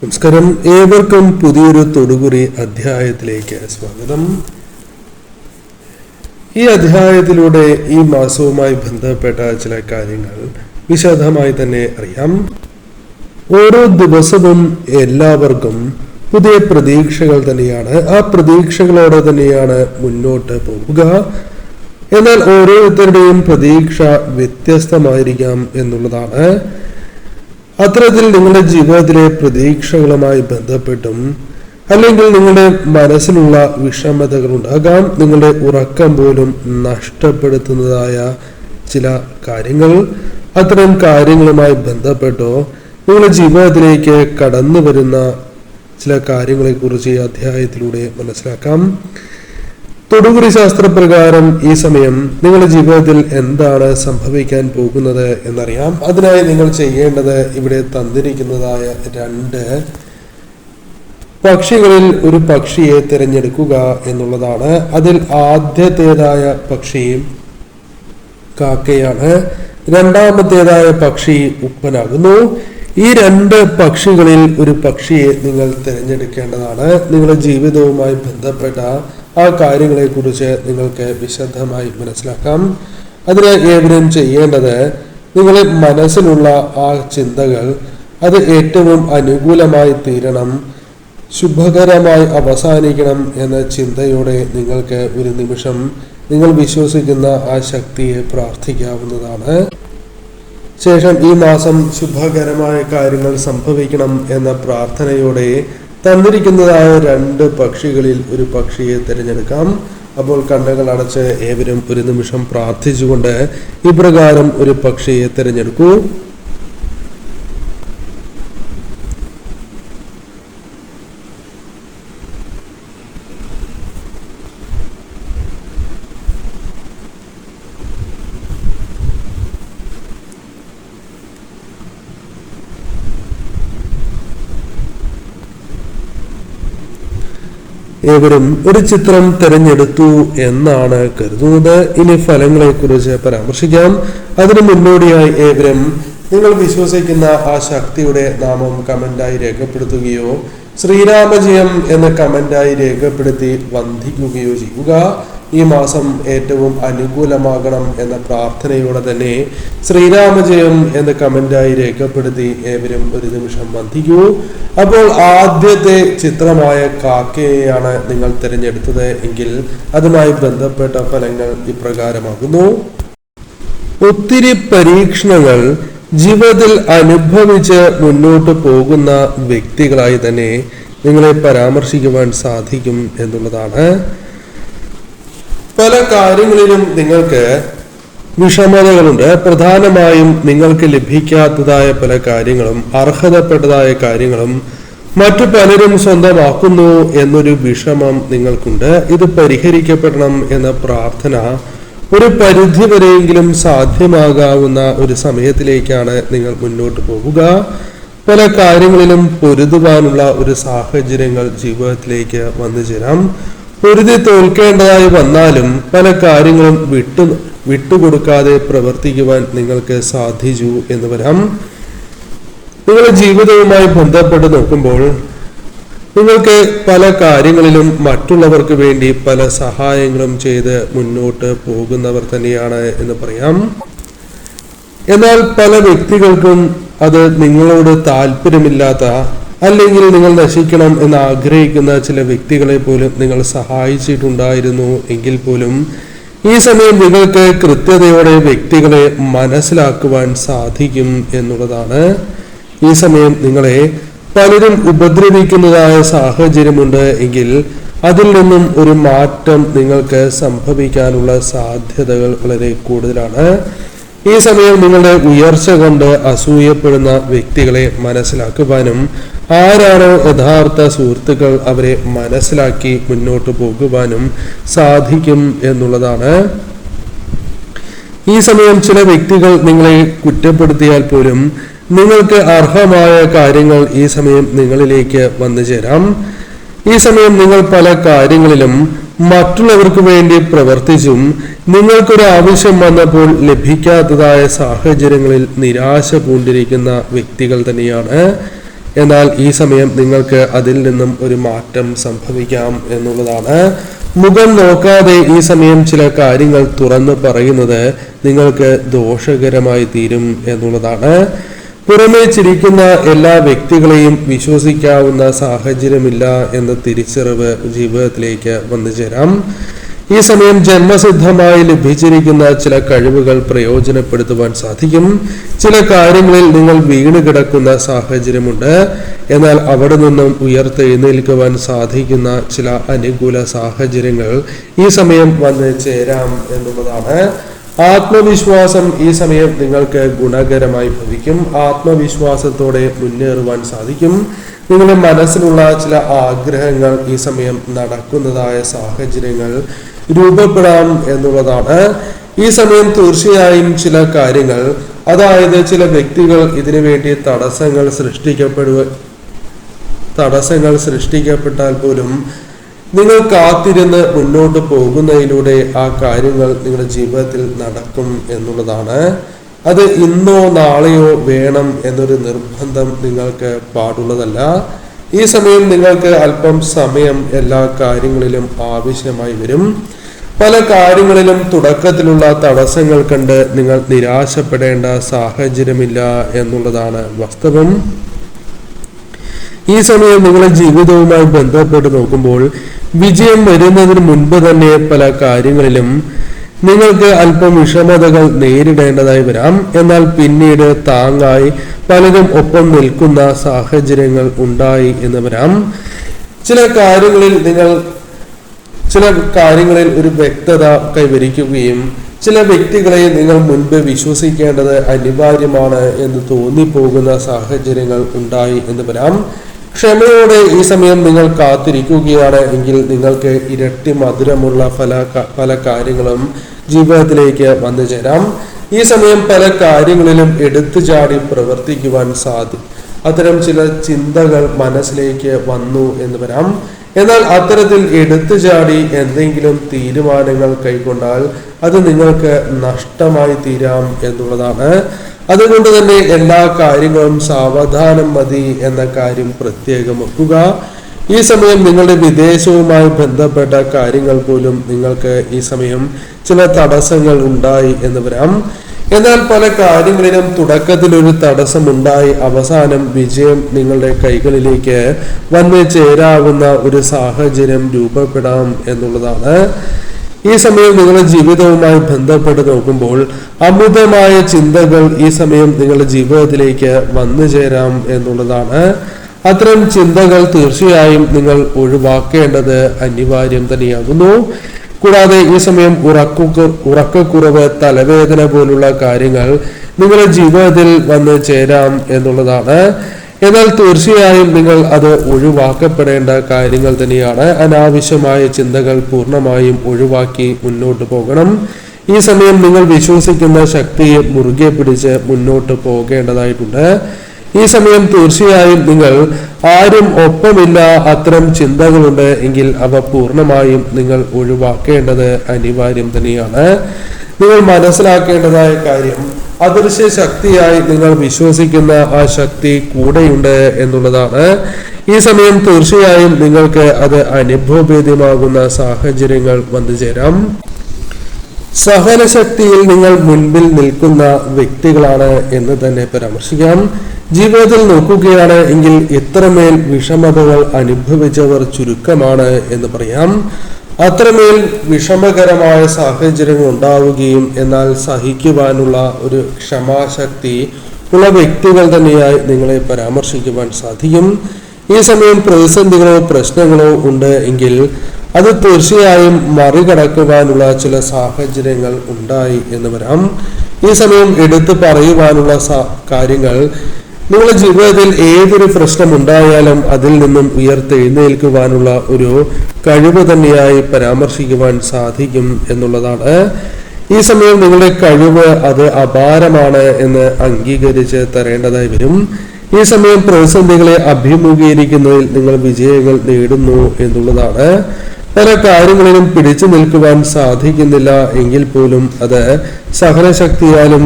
നമസ്കാരം, ഏവർക്കും പുതിയൊരു തൊടുകുറി അധ്യായത്തിലേക്ക് സ്വാഗതം. ഈ അധ്യായത്തിലൂടെ ഈ മാസവുമായി ബന്ധപ്പെട്ട ചില കാര്യങ്ങൾ വിശദമായി തന്നെ അറിയാം. ഓരോ ദിവസവും എല്ലാവർക്കും പുതിയ പ്രതീക്ഷകൾ തന്നെയാണ്. ആ പ്രതീക്ഷകളോടെ തന്നെയാണ് മുന്നോട്ട് പോവുക. എന്നാൽ ഓരോരുത്തരുടെയും പ്രതീക്ഷ വ്യത്യസ്തമായിരിക്കാം എന്നുള്ളതാണ്. അത്തരത്തിൽ നിങ്ങളുടെ ജീവിതത്തിലെ പ്രതീക്ഷകളുമായി ബന്ധപ്പെട്ടും അല്ലെങ്കിൽ നിങ്ങളുടെ മനസ്സിലുള്ള വിഷമതകൾ ഉണ്ടാകാം. നിങ്ങളുടെ ഉറക്കം പോലും നഷ്ടപ്പെടുത്തുന്നതായ ചില കാര്യങ്ങൾ, അത്തരം കാര്യങ്ങളുമായി ബന്ധപ്പെട്ടോ നിങ്ങളുടെ ജീവിതത്തിലേക്ക് കടന്നു വരുന്ന ചില കാര്യങ്ങളെക്കുറിച്ച് ഈ അധ്യായത്തിലൂടെ മനസ്സിലാക്കാം. തൊടുകുറി ശാസ്ത്രപ്രകാരം ഈ സമയം നിങ്ങളുടെ ജീവിതത്തിൽ എന്താണ് സംഭവിക്കാൻ പോകുന്നത് എന്നറിയാം. അതിനായി നിങ്ങൾ ചെയ്യേണ്ടത് ഇവിടെ തന്നിരിക്കുന്നതായ 2 പക്ഷികളിൽ ഒരു പക്ഷിയെ തിരഞ്ഞെടുക്കുക എന്നുള്ളതാണ്. അതിൽ ആദ്യത്തേതായ പക്ഷി കാക്കയാണ്, രണ്ടാമത്തേതായ പക്ഷി ഉപ്പനാകുന്നു. ഈ 2 പക്ഷികളിൽ ഒരു പക്ഷിയെ നിങ്ങൾ തിരഞ്ഞെടുക്കേണ്ടതാണ്. നിങ്ങളുടെ ജീവിതവുമായി ബന്ധപ്പെട്ട ആ കാര്യങ്ങളെ കുറിച്ച് നിങ്ങൾക്ക് വിശദമായി മനസ്സിലാക്കാം. അതിന് ഏവരും ചെയ്യേണ്ടത് നിങ്ങളുടെ മനസ്സിലുള്ള ആ ചിന്തകൾ അത് ഏറ്റവും അനുകൂലമായി തീരണം, ശുഭകരമായി അവസാനിക്കണം എന്ന ചിന്തയോടെ നിങ്ങൾക്ക് ഒരു നിമിഷം നിങ്ങൾ വിശ്വസിക്കുന്ന ആ ശക്തിയെ പ്രാർത്ഥിക്കാവുന്നതാണ്. ശേഷം ഈ മാസം ശുഭകരമായ കാര്യങ്ങൾ സംഭവിക്കണം എന്ന പ്രാർത്ഥനയോടെ തന്നിരിക്കുന്നതായ 2 പക്ഷികളിൽ ഒരു പക്ഷിയെ തിരഞ്ഞെടുക്കാം. അപ്പോൾ കണ്ണുകൾ അടച്ച് ഏവരും ഒരു നിമിഷം പ്രാർത്ഥിച്ചുകൊണ്ട് ഇപ്രകാരം ഒരു പക്ഷിയെ തിരഞ്ഞെടുക്കൂ. ഏവരും ഒരു ചിത്രം തിരഞ്ഞെടുത്തു എന്നാണ് കരുതുന്നത്. ഇനി ഫലങ്ങളെ കുറിച്ച് പരാമർശിക്കാം. അതിനു മുന്നോടിയായി ഏവരും നിങ്ങൾ വിശ്വസിക്കുന്ന ആ ശക്തിയുടെ നാമം കമന്റായി രേഖപ്പെടുത്തുകയോ ശ്രീരാമജയം എന്ന കമന്റായി രേഖപ്പെടുത്തി വന്ദിക്കുകയോ ചെയ്യുക. ഈ മാസം ഏറ്റവും അനുകൂലമാകണം എന്ന പ്രാർത്ഥനയോടെ തന്നെ ശ്രീരാമജയം എന്ന കമന്റായി രേഖപ്പെടുത്തി ഏവരും ഒരു നിമിഷം വന്ദിക്കൂ. അപ്പോൾ ആദ്യത്തെ ചിത്രമായ കാക്കയെയാണ് നിങ്ങൾ തിരഞ്ഞെടുത്തത് എങ്കിൽ അതുമായി ബന്ധപ്പെട്ട ഫലങ്ങൾ ഇപ്രകാരമാകുന്നു. ഒത്തിരി പരീക്ഷണങ്ങൾ ജീവിതത്തിൽ അനുഭവിച്ച് മുന്നോട്ട് പോകുന്ന വ്യക്തികളായി തന്നെ നിങ്ങളെ പരാമർശിക്കുവാൻ സാധിക്കും എന്നുള്ളതാണ്. പല കാര്യങ്ങളിലും നിങ്ങൾക്ക് വിഷമതകളുണ്ട്. പ്രധാനമായും നിങ്ങൾക്ക് ലഭിക്കാത്തതായ പല കാര്യങ്ങളും അർഹതപ്പെട്ടതായ കാര്യങ്ങളും മറ്റു പലരും സ്വന്തമാക്കുന്നു എന്നൊരു വിഷമം നിങ്ങൾക്കുണ്ട്. ഇത് പരിഹരിക്കപ്പെടണം എന്ന പ്രാർത്ഥന ഒരു പരിധിവരെയെങ്കിലും സാധ്യമാകാവുന്ന ഒരു സമയത്തിലേക്കാണ് നിങ്ങൾ മുന്നോട്ട് പോവുക. പല കാര്യങ്ങളിലും പൊരുതുവാനുള്ള ഒരു സാഹചര്യങ്ങൾ ജീവിതത്തിലേക്ക് വന്നു ചേരാം. പൊരുതി തോൽക്കേണ്ടതായി വന്നാലും പല കാര്യങ്ങളും വിട്ടുകൊടുക്കാതെ പ്രവർത്തിക്കുവാൻ നിങ്ങൾക്ക് സാധിച്ചു എന്ന് വരാം. നിങ്ങളുടെ ജീവിതവുമായി ബന്ധപ്പെട്ട് നോക്കുമ്പോൾ നിങ്ങൾക്ക് പല കാര്യങ്ങളിലും മറ്റുള്ളവർക്ക് വേണ്ടി പല സഹായങ്ങളും ചെയ്ത് മുന്നോട്ട് പോകുന്നവർ തന്നെയാണ് എന്ന് പറയാം. എന്നാൽ പല വ്യക്തികൾക്കും അത് നിങ്ങളോട് താല്പര്യമില്ലാത്ത അല്ലെങ്കിൽ നിങ്ങൾ നശിക്കണം എന്ന് ആഗ്രഹിക്കുന്ന ചില വ്യക്തികളെ പോലും നിങ്ങൾ സഹായിച്ചിട്ടുണ്ടായിരുന്നു എങ്കിൽ പോലും ഈ സമയം നിങ്ങൾക്ക് കൃത്യതയോടെ വ്യക്തികളെ മനസ്സിലാക്കുവാൻ സാധിക്കും എന്നുള്ളതാണ്. ഈ സമയം നിങ്ങളെ പലരും ഉപദ്രവിക്കുന്നതായ സാഹചര്യമുണ്ട് എങ്കിൽ അതിൽ നിന്നും ഒരു മാറ്റം നിങ്ങൾക്ക് സംഭവിക്കാനുള്ള സാധ്യതകൾ വളരെ കൂടുതലാണ്. ഈ സമയം നിങ്ങളുടെ ഉയർച്ച കൊണ്ട് അസൂയപ്പെടുന്ന വ്യക്തികളെ മനസ്സിലാക്കുവാനും ആരാണോ യഥാർത്ഥ സുഹൃത്തുക്കൾ അവരെ മനസ്സിലാക്കി മുന്നോട്ട് പോകുവാനും സാധിക്കും എന്നുള്ളതാണ്. ഈ സമയം ചില വ്യക്തികൾ നിങ്ങളെ കുറ്റപ്പെടുത്തിയാൽ പോലും നിങ്ങൾക്ക് അർഹമായ കാര്യങ്ങൾ ഈ സമയം നിങ്ങളിലേക്ക് വന്നു ചേരാം. ഈ സമയം നിങ്ങൾ പല കാര്യങ്ങളിലും മറ്റുള്ളവർക്ക് വേണ്ടി പ്രവർത്തിച്ചും നിങ്ങൾക്കൊരു ആവശ്യം വന്നപ്പോൾ ലഭിക്കാത്തതായ സാഹചര്യങ്ങളിൽ നിരാശ പൂണ്ടിരിക്കുന്ന വ്യക്തികൾ തന്നെയാണ്. എന്നാൽ ഈ സമയം നിങ്ങൾക്ക് അതിൽ നിന്നും ഒരു മാറ്റം സംഭവിക്കാം എന്നുള്ളതാണ്. മുഖം നോക്കാതെ ഈ സമയം ചില കാര്യങ്ങൾ തുറന്നു പറയുന്നത് നിങ്ങൾക്ക് ദോഷകരമായി തീരും എന്നുള്ളതാണ്. പുറമേ ചിരിക്കുന്ന എല്ലാ വ്യക്തികളെയും വിശ്വസിക്കാവുന്ന സാഹചര്യമില്ല എന്ന തിരിച്ചറിവ് ജീവിതത്തിലേക്ക് വന്നു ചേരാം. ഈ സമയം ജന്മസിദ്ധമായി ലഭിച്ചിരിക്കുന്ന ചില കഴിവുകൾ പ്രയോജനപ്പെടുത്തുവാൻ സാധിക്കും. ചില കാര്യങ്ങളിൽ നിങ്ങൾ വീണ് കിടക്കുന്ന സാഹചര്യമുണ്ട്, എന്നാൽ അവിടെ നിന്നും ഉയർത്തെഴുന്നേൽക്കുവാൻ സാധിക്കുന്ന ചില അനുകൂല സാഹചര്യങ്ങൾ ഈ സമയം വന്ന് ചേരാം എന്നുള്ളതാണ്. ആത്മവിശ്വാസം ഈ സമയം നിങ്ങൾക്ക് ഗുണകരമായി ഭവിക്കും. ആത്മവിശ്വാസത്തോടെ മുന്നേറുവാൻ സാധിക്കും. നിങ്ങളുടെ മനസ്സിലുള്ള ചില ആഗ്രഹങ്ങൾ ഈ സമയം നടക്കുന്നതായ സാഹചര്യങ്ങൾ രൂപപ്പെടാം എന്നുള്ളതാണ്. ഈ സമയം തീർച്ചയായും ചില കാര്യങ്ങൾ, അതായത് ചില വ്യക്തികൾ ഇതിനു വേണ്ടി തടസ്സങ്ങൾ സൃഷ്ടിക്കപ്പെട്ടാൽ പോലും നിങ്ങൾ കാത്തിരുന്ന് മുന്നോട്ട് പോകുന്നതിലൂടെ ആ കാര്യങ്ങൾ നിങ്ങളുടെ ജീവിതത്തിൽ നടക്കും എന്നുള്ളതാണ്. അത് ഇന്നോ നാളെയോ വേണം എന്നൊരു നിർബന്ധം നിങ്ങൾക്ക് പാടുള്ളതല്ല. ഈ സമയം നിങ്ങൾക്ക് അല്പം സമയം എല്ലാ കാര്യങ്ങളിലും ആവശ്യമായി വരും. പല കാര്യങ്ങളിലും തുടക്കത്തിലുള്ള തടസ്സങ്ങൾ കണ്ട് നിങ്ങൾ നിരാശപ്പെടേണ്ട സാഹചര്യമില്ല എന്നുള്ളതാണ് വാസ്തവം. ഈ സമയം നിങ്ങളുടെ ജീവിതവുമായി ബന്ധപ്പെട്ട് നോക്കുമ്പോൾ വിജയം വരുന്നതിന് മുൻപ് തന്നെ പല കാര്യങ്ങളിലും നിങ്ങൾക്ക് അല്പം വിഷമതകൾ നേരിടേണ്ടതായി വരാം. എന്നാൽ പിന്നീട് താങ്ങായി പലരും ഒപ്പം നിൽക്കുന്ന സാഹചര്യങ്ങൾ ഉണ്ടായി എന്ന് വരാം. ചില കാര്യങ്ങളിൽ ഒരു വ്യക്തത കൈവരിക്കുകയും ചില വ്യക്തികളെ നിങ്ങൾ മുൻപ് വിശ്വസിക്കേണ്ടത് അനിവാര്യമാണ് എന്ന് തോന്നിപ്പോകുന്ന സാഹചര്യങ്ങൾ ഉണ്ടായി എന്ന് വരാം. ക്ഷമയോടെ ഈ സമയം നിങ്ങൾ കാത്തിരിക്കുകയാണ് എങ്കിൽ നിങ്ങൾക്ക് ഇരട്ടി മധുരമുള്ള പല കാര്യങ്ങളും ജീവിതത്തിലേക്ക് വന്നു ചേരാം. ഈ സമയം പല കാര്യങ്ങളിലും എടുത്തു ചാടി പ്രവർത്തിക്കുവാൻ അത്തരം ചില ചിന്തകൾ മനസ്സിലേക്ക് വന്നു എന്ന് വരാം. എന്നാൽ അത്തരത്തിൽ എടുത്തു ചാടി എന്തെങ്കിലും തീരുമാനങ്ങൾ കൈക്കൊണ്ടാൽ അത് നിങ്ങൾക്ക് നഷ്ടമായി തീരാം എന്നുള്ളതാണ്. അതുകൊണ്ട് തന്നെ എല്ലാ കാര്യങ്ങളും സാവധാനം മതി എന്ന കാര്യം പ്രത്യേകം ഓർക്കുക. ഈ സമയം നിങ്ങളുടെ വിദേശവുമായി ബന്ധപ്പെട്ട കാര്യങ്ങൾ പോലും നിങ്ങൾക്ക് ഈ സമയം ചില തടസ്സങ്ങൾ ഉണ്ടായി എന്ന് വരാം. എന്നാൽ പല കാര്യങ്ങളിലും തുടക്കത്തിൽ ഒരു തടസ്സമുണ്ടായി അവസാനം വിജയം നിങ്ങളുടെ കൈകളിലേക്ക് വന്നു ചേരാവുന്ന ഒരു സാഹചര്യം രൂപപ്പെടാം എന്നുള്ളതാണ്. ഈ സമയം നിങ്ങളുടെ ജീവിതവുമായി ബന്ധപ്പെട്ട് നോക്കുമ്പോൾ അമിതമായ ചിന്തകൾ ഈ സമയം നിങ്ങളുടെ ജീവിതത്തിലേക്ക് വന്നു ചേരാം എന്നുള്ളതാണ്. അത്തരം ചിന്തകൾ തീർച്ചയായും നിങ്ങൾ ഒഴിവാക്കേണ്ടത് അനിവാര്യം തന്നെയാകുന്നു. കൂടാതെ ഈ സമയം ഉറക്കക്കുറവ്, തലവേദന പോലുള്ള കാര്യങ്ങൾ നിങ്ങളുടെ ജീവിതത്തിൽ വന്ന് ചേരാം എന്നുള്ളതാണ്. എന്നാൽ തീർച്ചയായും നിങ്ങൾ അത് ഒഴിവാക്കപ്പെടേണ്ട കാര്യങ്ങൾ തന്നെയാണ്. അനാവശ്യമായ ചിന്തകൾ പൂർണ്ണമായും ഒഴിവാക്കി മുന്നോട്ട് പോകണം. ഈ സമയം നിങ്ങൾ വിശ്വസിക്കുന്ന ശക്തിയെ മുറുകെ പിടിച്ച് മുന്നോട്ട് പോകേണ്ടതായിട്ടുണ്ട്. ഈ സമയം തീർച്ചയായും നിങ്ങൾ ആരും ഒപ്പമില്ല അത്തരം ചിന്തകളുണ്ട് എങ്കിൽ അവ പൂർണ്ണമായും നിങ്ങൾ ഒഴിവാക്കേണ്ടത് അനിവാര്യം തന്നെയാണ്. നിങ്ങൾ മനസ്സിലാക്കേണ്ടതായ കാര്യം, അദൃശ്യ ശക്തിയായി നിങ്ങൾ വിശ്വസിക്കുന്ന ആ ശക്തി കൂടെയുണ്ട് എന്നുള്ളതാണ്. ഈ സമയം തീർച്ചയായും നിങ്ങൾക്ക് അത് അനുഭവഭേദ്യമാകുന്ന സാഹചര്യങ്ങൾ വന്നു ചേരാം. സഹനശക്തിയിൽ നിങ്ങൾ മുൻപിൽ നിൽക്കുന്ന വ്യക്തികളാണ് എന്ന് തന്നെ പരാമർശിക്കാം. ജീവിതത്തിൽ നോക്കുകയാണ് എങ്കിൽ ഇത്രമേൽ വിഷമതകൾ അനുഭവിച്ചവർ ചുരുക്കമാണ് എന്ന് പറയാം. അത്രമേൽ വിഷമകരമായ സാഹചര്യങ്ങൾ ഉണ്ടാവുകയും എന്നാൽ സഹിക്കുവാനുള്ള ഒരു ക്ഷമാശക്തി ഉള്ള വ്യക്തികൾ തന്നെയായി നിങ്ങളെ പരാമർശിക്കുവാൻ സാധിക്കും. ഈ സമയം പ്രതിസന്ധികളോ പ്രശ്നങ്ങളോ ഉണ്ട് എങ്കിൽ അത് തീർച്ചയായും മറികടക്കുവാനുള്ള ചില സാഹചര്യങ്ങൾ ഉണ്ടായി എന്ന് വരാം. ഈ സമയം എടുത്തു പറയുവാനുള്ള കാര്യങ്ങൾ, നിങ്ങളുടെ ജീവിതത്തിൽ ഏതൊരു പ്രശ്നം ഉണ്ടായാലും അതിൽ നിന്നും ഉയർത്തെഴുന്നേൽക്കുവാനുള്ള ഒരു കഴിവ് തന്നെയായി പരാമർശിക്കുവാൻ സാധിക്കും എന്നുള്ളതാണ്. ഈ സമയം നിങ്ങളുടെ കഴിവ് അത് അപാരമാണ് എന്ന് അംഗീകരിച്ച് തരേണ്ടതായി വരും. ഈ സമയം പ്രതിസന്ധികളെ അഭിമുഖീകരിക്കുന്നതിൽ നിങ്ങൾ വിജയങ്ങൾ നേടുന്നു എന്നുള്ളതാണ്. പല കാര്യങ്ങളിലും പിടിച്ചു നിൽക്കുവാൻ സാധിക്കുന്നില്ല എങ്കിൽ പോലും അത് സഹനശക്തിയാലും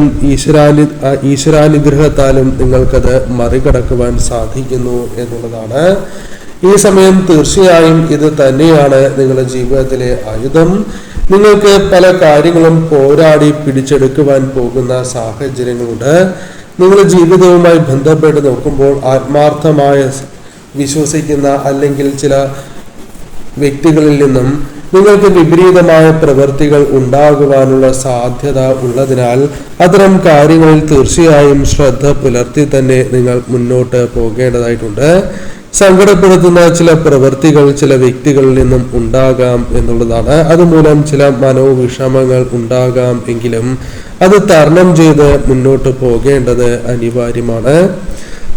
ഈശ്വരാനുഗ്രഹത്താലും നിങ്ങൾക്കത് മറികടക്കുവാൻ സാധിക്കുന്നു എന്നുള്ളതാണ്. ഈ സമയം തീർച്ചയായും ഇത് തന്നെയാണ് നിങ്ങളുടെ ജീവിതത്തിലെ ആയുധം. നിങ്ങൾക്ക് പല കാര്യങ്ങളും പോരാടി പിടിച്ചെടുക്കുവാൻ പോകുന്ന സാഹചര്യങ്ങളുണ്ട്. നിങ്ങളുടെ ജീവിതവുമായി ബന്ധപ്പെട്ട് നോക്കുമ്പോൾ ആത്മാർത്ഥമായ വിശ്വസിക്കുന്ന അല്ലെങ്കിൽ ചില വ്യക്തികളിൽ നിന്നും നിങ്ങൾക്ക് വിപരീതമായ പ്രവൃത്തികൾ ഉണ്ടാകുവാനുള്ള സാധ്യത ഉള്ളതിനാൽ അത്തരം കാര്യങ്ങളിൽ തീർച്ചയായും ശ്രദ്ധ പുലർത്തി തന്നെ നിങ്ങൾ മുന്നോട്ട് പോകേണ്ടതായിട്ടുണ്ട്. സങ്കടപ്പെടുത്തുന്ന ചില പ്രവൃത്തികൾ ചില വ്യക്തികളിൽ നിന്നും ഉണ്ടാകാം എന്നുള്ളതാണ്. അതുമൂലം ചില മനോവിഷമങ്ങൾ ഉണ്ടാകാം എങ്കിലും അത് തരണം ചെയ്ത് മുന്നോട്ട് പോകേണ്ടത് അനിവാര്യമാണ്.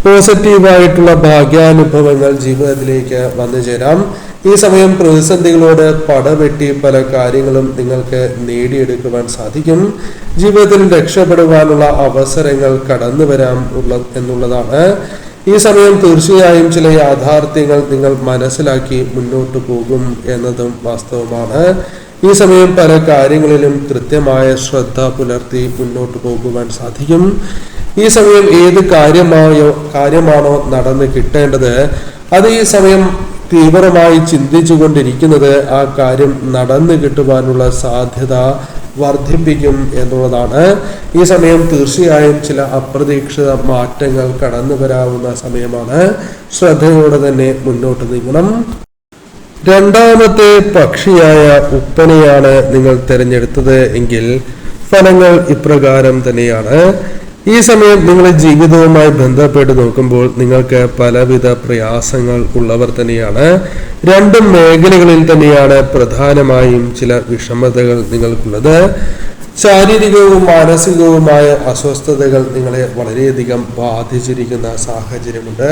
പോസിറ്റീവായിട്ടുള്ള ഭാഗ്യാനുഭവങ്ങൾ ജീവിതത്തിലേക്ക് വന്നു ചേരാം. ഈ സമയം പ്രതിസന്ധികളോട് പടവെട്ടി പല കാര്യങ്ങളും നിങ്ങൾക്ക് നേടിയെടുക്കുവാൻ സാധിക്കും. ജീവിതത്തിൽ രക്ഷപ്പെടുവാനുള്ള അവസരങ്ങൾ കടന്നു വരാം എന്നുള്ളതാണ്. ഈ സമയം തീർച്ചയായും ചില യാഥാർത്ഥ്യങ്ങൾ നിങ്ങൾ മനസ്സിലാക്കി മുന്നോട്ട് പോകും എന്നതും വാസ്തവമാണ്. ഈ സമയം പല കാര്യങ്ങളിലും കൃത്യമായ ശ്രദ്ധ പുലർത്തി മുന്നോട്ട് പോകുവാൻ സാധിക്കും. ഈ സമയം ഏത് കാര്യമാണോ നടന്ന് കിട്ടേണ്ടത് അത് ഈ സമയം തീവ്രമായി ചിന്തിച്ചു കൊണ്ടിരിക്കുന്നത് ആ കാര്യം നടന്നു കിട്ടുവാനുള്ള സാധ്യത വർദ്ധിപ്പിക്കും എന്നുള്ളതാണ്. ഈ സമയം തീർച്ചയായും ചില അപ്രതീക്ഷിത മാറ്റങ്ങൾ കടന്നു വരാവുന്ന സമയമാണ്. ശ്രദ്ധയോടെ തന്നെ മുന്നോട്ട് നീങ്ങണം. രണ്ടാമത്തെ പക്ഷിയായ ഉപ്പനെയാണ് നിങ്ങൾ തിരഞ്ഞെടുത്തത് എങ്കിൽ ഫലങ്ങൾ ഇപ്രകാരം തന്നെയാണ്. ഈ സമയം നിങ്ങളുടെ ജീവിതവുമായി ബന്ധപ്പെട്ട് നോക്കുമ്പോൾ നിങ്ങൾക്ക് പലവിധ പ്രയാസങ്ങൾ ഉള്ളവർ തന്നെയാണ്. രണ്ടും മേഖലകളിൽ തന്നെയാണ് പ്രധാനമായും ചില വിഷമതകൾ നിങ്ങൾക്കുള്ളത്. ശാരീരികവും മാനസികവുമായ അസ്വസ്ഥതകൾ നിങ്ങളെ വളരെയധികം ബാധിച്ചിരിക്കുന്ന സാഹചര്യമുണ്ട്.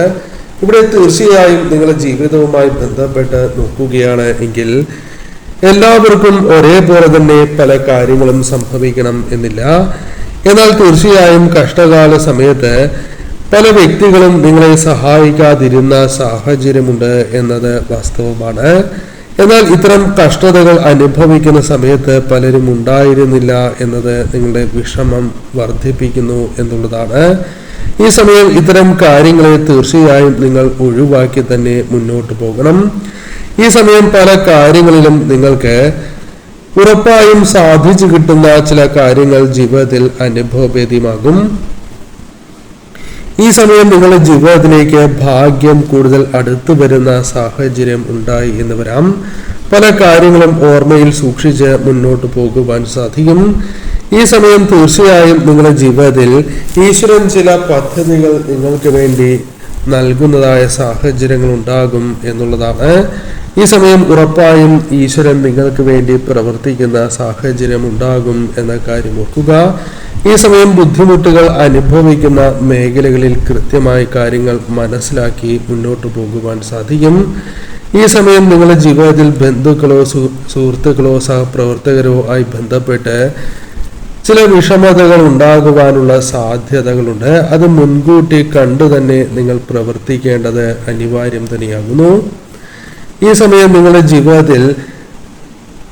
ഇവിടെ തീർച്ചയായും നിങ്ങളുടെ ജീവിതവുമായി ബന്ധപ്പെട്ട് നോക്കുകയാണ് എങ്കിൽ എല്ലാവർക്കും ഒരേപോലെ തന്നെ പല കാര്യങ്ങളും സംഭവിക്കണം എന്നില്ല. എന്നാൽ തീർച്ചയായും കഷ്ടകാല സമയത്ത് പല വ്യക്തികളും നിങ്ങളെ സഹായിക്കാതിരുന്ന സാഹചര്യമുണ്ട് എന്നത് വാസ്തവമാണ്. എന്നാൽ ഇത്തരം കഷ്ടതകൾ അനുഭവിക്കുന്ന സമയത്ത് പലരും ഉണ്ടായിരുന്നില്ല എന്നത് നിങ്ങളുടെ വിഷമം വർദ്ധിപ്പിക്കുന്നു എന്നുള്ളതാണ്. ഈ സമയം ഇത്തരം കാര്യങ്ങളെ തീർച്ചയായും നിങ്ങൾ ഒഴിവാക്കി തന്നെ മുന്നോട്ട് പോകണം. ഈ സമയം പല കാര്യങ്ങളിലും നിങ്ങൾക്ക് ഉറപ്പായും സാധിച്ചു കിട്ടുന്ന ചില കാര്യങ്ങൾ ജീവിതത്തിൽ അനുഭവവേദ്യമാകും. ഈ സമയം നിങ്ങളുടെ ജീവിതത്തിലേക്ക് ഭാഗ്യം കൂടുതൽ അടുത്തു വരുന്ന സാഹചര്യം ഉണ്ടായി എന്ന് വരാം. പല കാര്യങ്ങളും ഓർമ്മയിൽ സൂക്ഷിച്ച് മുന്നോട്ട് പോകുവാൻ സാധിക്കും. ഈ സമയം തീർച്ചയായും നിങ്ങളുടെ ജീവിതത്തിൽ ഈശ്വരൻ ചില പദ്ധതികൾ നിങ്ങൾക്ക് വേണ്ടി നൽകുന്നതായ സാഹചര്യങ്ങൾ ഉണ്ടാകും എന്നുള്ളതാണ്. ഈ സമയം ഉറപ്പായും ഈശ്വരൻ നിങ്ങൾക്ക് വേണ്ടി പ്രവർത്തിക്കുന്ന സാഹചര്യം ഉണ്ടാകും എന്ന കാര്യം ഓർക്കുക. ഈ സമയം ബുദ്ധിമുട്ടുകൾ അനുഭവിക്കുന്ന മേഖലകളിൽ കൃത്യമായി കാര്യങ്ങൾ മനസ്സിലാക്കി മുന്നോട്ട് പോകുവാൻ സാധിക്കും. ഈ സമയം നിങ്ങളുടെ ജീവിതത്തിൽ ബന്ധുക്കളോ സുഹൃത്തുക്കളോ സഹപ്രവർത്തകരോ ആയി ബന്ധപ്പെട്ട് ചില വിഷമതകൾ ഉണ്ടാകുവാനുള്ള സാധ്യതകളുണ്ട്. അത് മുൻകൂട്ടി കണ്ടു തന്നെ നിങ്ങൾ പ്രവർത്തിക്കേണ്ടത് അനിവാര്യം തന്നെയാകുന്നു. ഈ സമയം നിങ്ങളുടെ ജീവിതത്തിൽ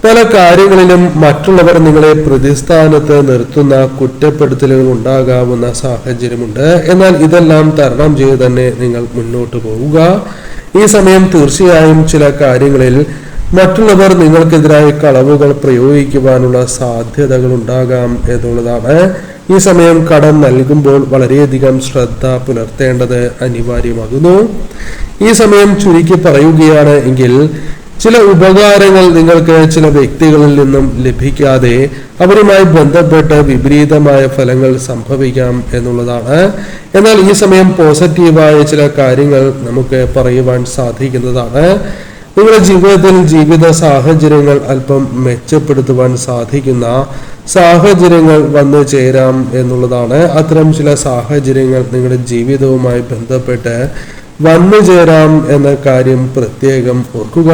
പല കാര്യങ്ങളിലും മറ്റുള്ളവർ നിങ്ങളെ പ്രതിസ്ഥാനത്ത് നിർത്തുന്ന കുറ്റപ്പെടുത്തലുകൾ ഉണ്ടാകാവുന്ന സാഹചര്യമുണ്ട്. എന്നാൽ ഇതെല്ലാം തരണം ചെയ്ത് തന്നെ നിങ്ങൾ മുന്നോട്ട് പോവുക. ഈ സമയം തീർച്ചയായും ചില കാര്യങ്ങളിൽ മറ്റുള്ളവർ നിങ്ങൾക്കെതിരായി കളവുകൾ പ്രയോഗിക്കുവാനുള്ള സാധ്യതകൾ ഉണ്ടാകാം എന്നുള്ളതാണ്. ഈ സമയം കടം നൽകുമ്പോൾ വളരെയധികം ശ്രദ്ധ പുലർത്തേണ്ടത് അനിവാര്യമാകുന്നു. ഈ സമയം ചുരുക്കി പറയുകയാണ് എങ്കിൽ ചില ഉപകാരങ്ങൾ നിങ്ങൾക്ക് ചില വ്യക്തികളിൽ നിന്നും ലഭിക്കാതെ അവരുമായി ബന്ധപ്പെട്ട് വിപരീതമായ ഫലങ്ങൾ സംഭവിക്കാം എന്നുള്ളതാണ്. എന്നാൽ ഈ സമയം പോസിറ്റീവായ ചില കാര്യങ്ങൾ നമുക്ക് പറയുവാൻ സാധിക്കുന്നതാണ്. നിങ്ങളുടെ ജീവിതത്തിൽ ജീവിത സാഹചര്യങ്ങൾ അല്പം മെച്ചപ്പെടുത്തുവാൻ സാധിക്കുന്ന സാഹചര്യങ്ങൾ വന്നു ചേരാം എന്നുള്ളതാണ്. അത്തരം ചില സാഹചര്യങ്ങൾ നിങ്ങളുടെ ജീവിതവുമായി ബന്ധപ്പെട്ട് വന്നു ചേരാം എന്ന കാര്യം പ്രത്യേകം ഓർക്കുക.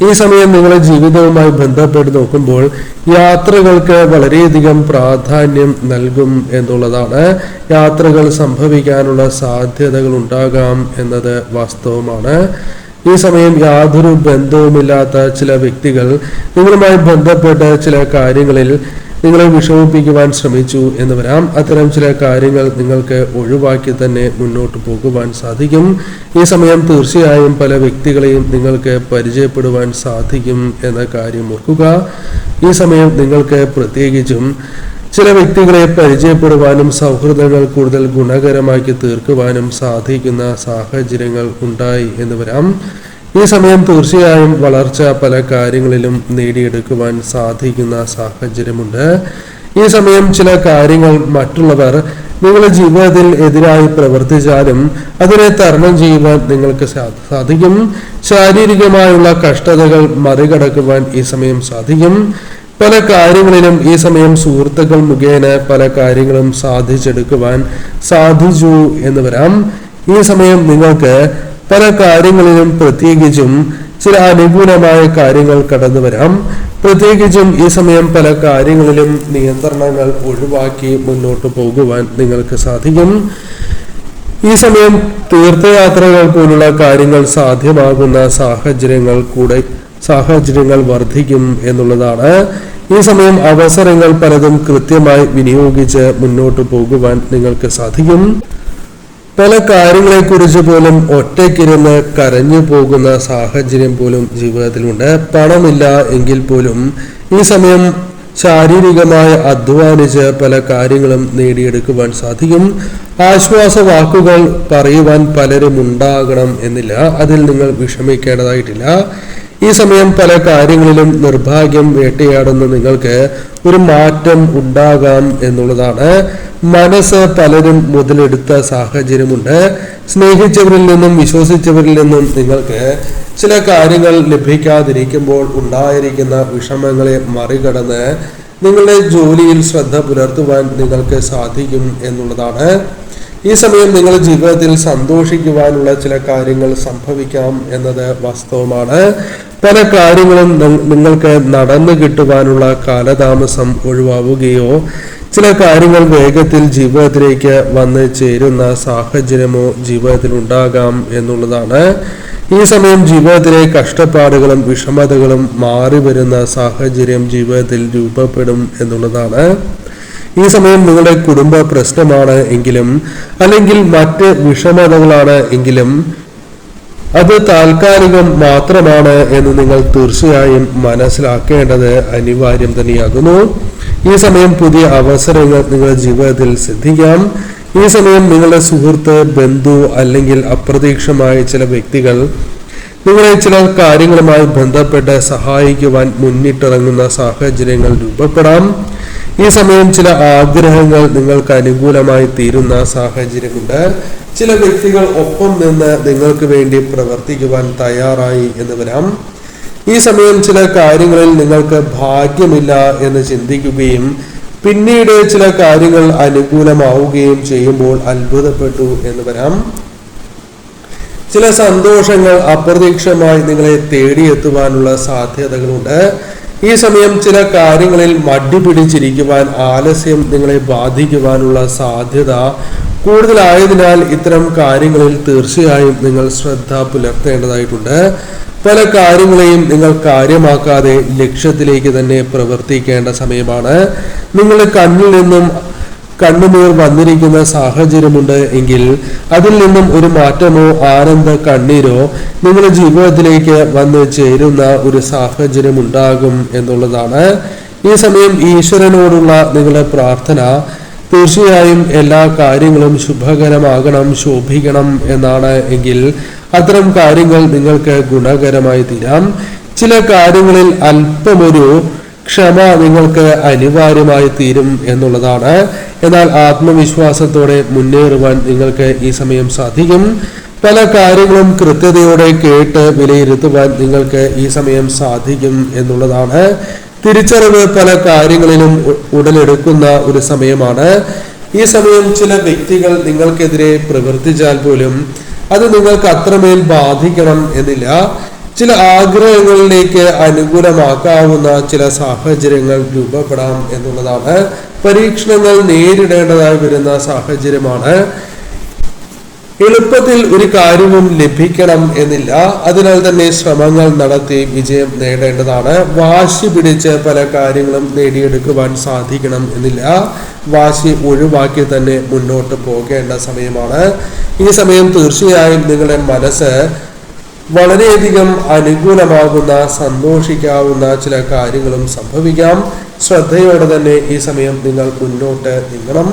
ഈ സമയം നിങ്ങളുടെ ജീവിതവുമായി ബന്ധപ്പെട്ട് നോക്കുമ്പോൾ യാത്രകൾക്ക് വളരെയധികം പ്രാധാന്യം നൽകും എന്നുള്ളതാണ്. യാത്രകൾ സംഭവിക്കാനുള്ള സാധ്യതകൾ ഉണ്ടാകാം എന്നത് വാസ്തവമാണ്. ഈ സമയം യാതൊരു ബന്ധവുമില്ലാത്ത ചില വ്യക്തികൾ നിങ്ങളുമായി ബന്ധപ്പെട്ട് ചില കാര്യങ്ങളിൽ നിങ്ങളെ വിഷമിപ്പിക്കുവാൻ ശ്രമിച്ചു എന്ന് വരാം. അത്തരം ചില കാര്യങ്ങൾ നിങ്ങൾക്ക് ഒഴിവാക്കി തന്നെ മുന്നോട്ട് പോകുവാൻ സാധിക്കും. ഈ സമയം തീർച്ചയായും പല വ്യക്തികളെയും നിങ്ങൾക്ക് പരിചയപ്പെടുവാൻ സാധിക്കും എന്ന കാര്യം ഓർക്കുക. ഈ സമയം നിങ്ങൾക്ക് പ്രത്യേകിച്ചും ചില വ്യക്തികളെ പരിചയപ്പെടുവാനും സൗഹൃദങ്ങൾ കൂടുതൽ ഗുണകരമാക്കി തീർക്കുവാനും സാധിക്കുന്ന സാഹചര്യങ്ങൾ ഉണ്ടായി എന്ന് വരാം. ഈ സമയം തീർച്ചയായും വളർച്ച പല കാര്യങ്ങളിലും നേടിയെടുക്കുവാൻ സാധിക്കുന്ന സാഹചര്യമുണ്ട്. ഈ സമയം ചില കാര്യങ്ങൾ മറ്റുള്ളവർ നിങ്ങളുടെ ജീവിതത്തിൽ എതിരായി പ്രവർത്തിച്ചാലും അതിനെ തരണം ചെയ്യുവാൻ നിങ്ങൾക്ക് സാധിക്കും. ശാരീരികമായുള്ള കഷ്ടതകൾ മറികടക്കുവാൻ ഈ സമയം സാധിക്കും. പല കാര്യങ്ങളിലും ഈ സമയം സുഹൃത്തുക്കൾ മുഖേന പല കാര്യങ്ങളും സാധിച്ചെടുക്കുവാൻ സാധിച്ചു എന്ന് വരാം. ഈ സമയം നിങ്ങൾക്ക് പല കാര്യങ്ങളിലും പ്രത്യേകിച്ചും ചില അനുകൂലമായ കാര്യങ്ങൾ കടന്നു വരാം. പ്രത്യേകിച്ചും ഈ സമയം പല കാര്യങ്ങളിലും നിയന്ത്രണങ്ങൾ ഒഴിവാക്കി മുന്നോട്ട് പോകുവാൻ നിങ്ങൾക്ക് സാധിക്കും. ഈ സമയം തീർത്ഥയാത്രകൾ പോലുള്ള കാര്യങ്ങൾ സാധ്യമാകുന്ന സാഹചര്യങ്ങൾ വർദ്ധിക്കും എന്നുള്ളതാണ്. ഈ സമയം അവസരങ്ങൾ പലതും കൃത്യമായി വിനിയോഗിച്ച് മുന്നോട്ട് പോകുവാൻ നിങ്ങൾക്ക് സാധിക്കും. പല കാര്യങ്ങളെക്കുറിച്ച് പോലും ഒറ്റയ്ക്കിരുന്ന് കരഞ്ഞു പോകുന്ന സാഹചര്യം പോലും ജീവിതത്തിലുണ്ട്. പണമില്ല എങ്കിൽ പോലും ഈ സമയം ശാരീരികമായി അധ്വാനിച്ച് പല കാര്യങ്ങളും നേടിയെടുക്കുവാൻ സാധിക്കും. ആശ്വാസ വാക്കുകൾ പറയുവാൻ പലരും ഉണ്ടാകണം എന്നില്ല. അതിൽ നിങ്ങൾ വിഷമിക്കേണ്ടതായിട്ടില്ല. ഈ സമയം പല കാര്യങ്ങളിലും നിർഭാഗ്യം വേട്ടയാടുന്ന നിങ്ങൾക്ക് ഒരു മാറ്റം ഉണ്ടാകാം എന്നുള്ളതാണ്. മനസ്സ് പലരും മുതലെടുത്ത സാഹചര്യമുണ്ട്. സ്നേഹിച്ചവരിൽ നിന്നും വിശ്വസിച്ചവരിൽ നിന്നും നിങ്ങൾക്ക് ചില കാര്യങ്ങൾ ലഭിക്കാതിരിക്കുമ്പോൾ ഉണ്ടായിരിക്കുന്ന വിഷമങ്ങളെ മറികടന്ന് നിങ്ങളുടെ ജോലിയിൽ ശ്രദ്ധ പുലർത്തുവാൻ നിങ്ങൾക്ക് സാധിക്കും എന്നുള്ളതാണ്. ഈ സമയം നിങ്ങളുടെ ജീവിതത്തിൽ സന്തോഷിക്കുവാനുള്ള ചില കാര്യങ്ങൾ സംഭവിക്കാം എന്നത് വാസ്തവമാണ്. പല കാര്യങ്ങളും നിങ്ങൾക്ക് നടന്നു കിട്ടുവാനുള്ള കാലതാമസം ഒഴിവാവുകയോ ചില കാര്യങ്ങൾ വേഗത്തിൽ ജീവിതത്തിലേക്ക് വന്ന് ചേരുന്ന സാഹചര്യമോ ജീവിതത്തിൽ ഉണ്ടാകാം എന്നുള്ളതാണ്. ഈ സമയം ജീവിതത്തിലെ കഷ്ടപ്പാടുകളും വിഷമതകളും മാറി വരുന്ന സാഹചര്യം ജീവിതത്തിൽ രൂപപ്പെടും എന്നുള്ളതാണ്. ഈ സമയം നിങ്ങളുടെ കുടുംബ പ്രശ്നമാണ് എങ്കിലും അല്ലെങ്കിൽ മറ്റ് വിഷമതകളാണ് എങ്കിലും അത് താൽക്കാലികം മാത്രമാണ് എന്ന് നിങ്ങൾ തീർച്ചയായും മനസ്സിലാക്കേണ്ടത് അനിവാര്യം തന്നെയാകുന്നു. ഈ സമയം പുതിയ അവസരങ്ങൾ നിങ്ങളുടെ ജീവിതത്തിൽ സിദ്ധിക്കാം. ഈ സമയം നിങ്ങളുടെ സുഹൃത്ത്, ബന്ധു അല്ലെങ്കിൽ അപ്രതീക്ഷിതമായ ചില വ്യക്തികൾ നിങ്ങളെ ചില കാര്യങ്ങളുമായി ബന്ധപ്പെട്ട് സഹായിക്കുവാൻ മുന്നിട്ടിറങ്ങുന്ന സാഹചര്യങ്ങൾ രൂപപ്പെടാം. ഈ സമയം ചില ആഗ്രഹങ്ങൾ നിങ്ങൾക്ക് അനുകൂലമായി തീരുന്ന സാഹചര്യമുണ്ട്. ചില വ്യക്തികൾ ഒപ്പം നിന്ന് നിങ്ങൾക്ക് വേണ്ടി പ്രവർത്തിക്കുവാൻ തയ്യാറായി എന്ന് വരാം. ഈ സമയം ചില കാര്യങ്ങളിൽ നിങ്ങൾക്ക് ഭാഗ്യമില്ല എന്ന് ചിന്തിക്കുകയും പിന്നീട് ചില കാര്യങ്ങൾ അനുകൂലമാവുകയും ചെയ്യുമ്പോൾ അത്ഭുതപ്പെട്ടു എന്ന് വരാം. ചില സന്തോഷങ്ങൾ അപ്രതീക്ഷിതമായി നിങ്ങളെ തേടിയെത്തുവാനുള്ള സാധ്യതകളുണ്ട്. ഈ സമയം ചില കാര്യങ്ങളിൽ മടി പിടിച്ചിരിക്കുവാൻ ആലസ്യം നിങ്ങളെ ബാധിക്കുവാനുള്ള സാധ്യത കൂടുതലായതിനാൽ ഇത്തരം കാര്യങ്ങളിൽ തീർച്ചയായും നിങ്ങൾ ശ്രദ്ധ പുലർത്തേണ്ടതായിട്ടുണ്ട്. പല കാര്യങ്ങളെയും നിങ്ങൾ കാര്യമാക്കാതെ ലക്ഷ്യത്തിലേക്ക് തന്നെ പ്രവർത്തിക്കേണ്ട സമയമാണ്. നിങ്ങളുടെ കണ്ണിൽ നിന്നും കണ്ണുനീർ വന്നിരിക്കുന്ന സാഹചര്യമുണ്ട് എങ്കിൽ അതിൽ നിന്നും ഒരു മാറ്റമോ ആനന്ദ കണ്ണീരോ നിങ്ങളുടെ ജീവിതത്തിലേക്ക് വന്ന് ചേരുന്ന ഒരു സാഹചര്യം ഉണ്ടാകും എന്നുള്ളതാണ്. ഈ സമയം ഈശ്വരനോടുള്ള നിങ്ങളുടെ പ്രാർത്ഥന തീർച്ചയായും എല്ലാ കാര്യങ്ങളും ശുഭകരമാകണം, ശോഭിക്കണം എന്നാണ് എങ്കിൽ അത്തരം കാര്യങ്ങൾ നിങ്ങൾക്ക് ഗുണകരമായി തീരാം. ചില കാര്യങ്ങളിൽ അല്പമൊരു ക്ഷമ നിങ്ങൾക്ക് അനിവാര്യമായി തീരും എന്നുള്ളതാണ്. എന്നാൽ ആത്മവിശ്വാസത്തോടെ മുന്നേറുവാൻ നിങ്ങൾക്ക് ഈ സമയം സാധിക്കും. പല കാര്യങ്ങളും കൃത്യതയോടെ കേട്ട് വിലയിരുത്തുവാൻ നിങ്ങൾക്ക് ഈ സമയം സാധിക്കും എന്നുള്ളതാണ്. തിരിച്ചറിവ് പല കാര്യങ്ങളിലും ഉടലെടുക്കുന്ന ഒരു സമയമാണ്. ഈ സമയം ചില വ്യക്തികൾ നിങ്ങൾക്കെതിരെ പ്രവർത്തിച്ചാൽ പോലും അത് നിങ്ങൾക്ക് അത്രമേൽ ബാധിക്കണം എന്നില്ല. ചില ആഗ്രഹങ്ങളിലേക്ക് അനുകൂലമാക്കാവുന്ന ചില സാഹചര്യങ്ങൾ രൂപപ്പെടാം എന്നുള്ളതാണ്. പരീക്ഷണങ്ങൾ നേരിടേണ്ടതായി വരുന്ന സാഹചര്യമാണ്. എളുപ്പത്തിൽ ഒരു കാര്യവും ലഭിക്കണം എന്നില്ല. അതിനാൽ തന്നെ ശ്രമങ്ങൾ നടത്തി വിജയം നേടേണ്ടതാണ്. വാശി പിടിച്ച് പല കാര്യങ്ങളും നേടിയെടുക്കുവാൻ സാധിക്കണം എന്നില്ല. വാശി ഒഴിവാക്കി തന്നെ മുന്നോട്ട് പോകേണ്ട സമയമാണ്. ഈ സമയം തീർച്ചയായും നിങ്ങളുടെ മനസ്സ് വളരെയധികം അനുകൂലമാകുന്ന, സന്തോഷിക്കാവുന്ന ചില കാര്യങ്ങളും സംഭവിക്കാം. ശ്രദ്ധയോടെ തന്നെ ഈ സമയം നിങ്ങൾ മുന്നോട്ട് നീങ്ങണം.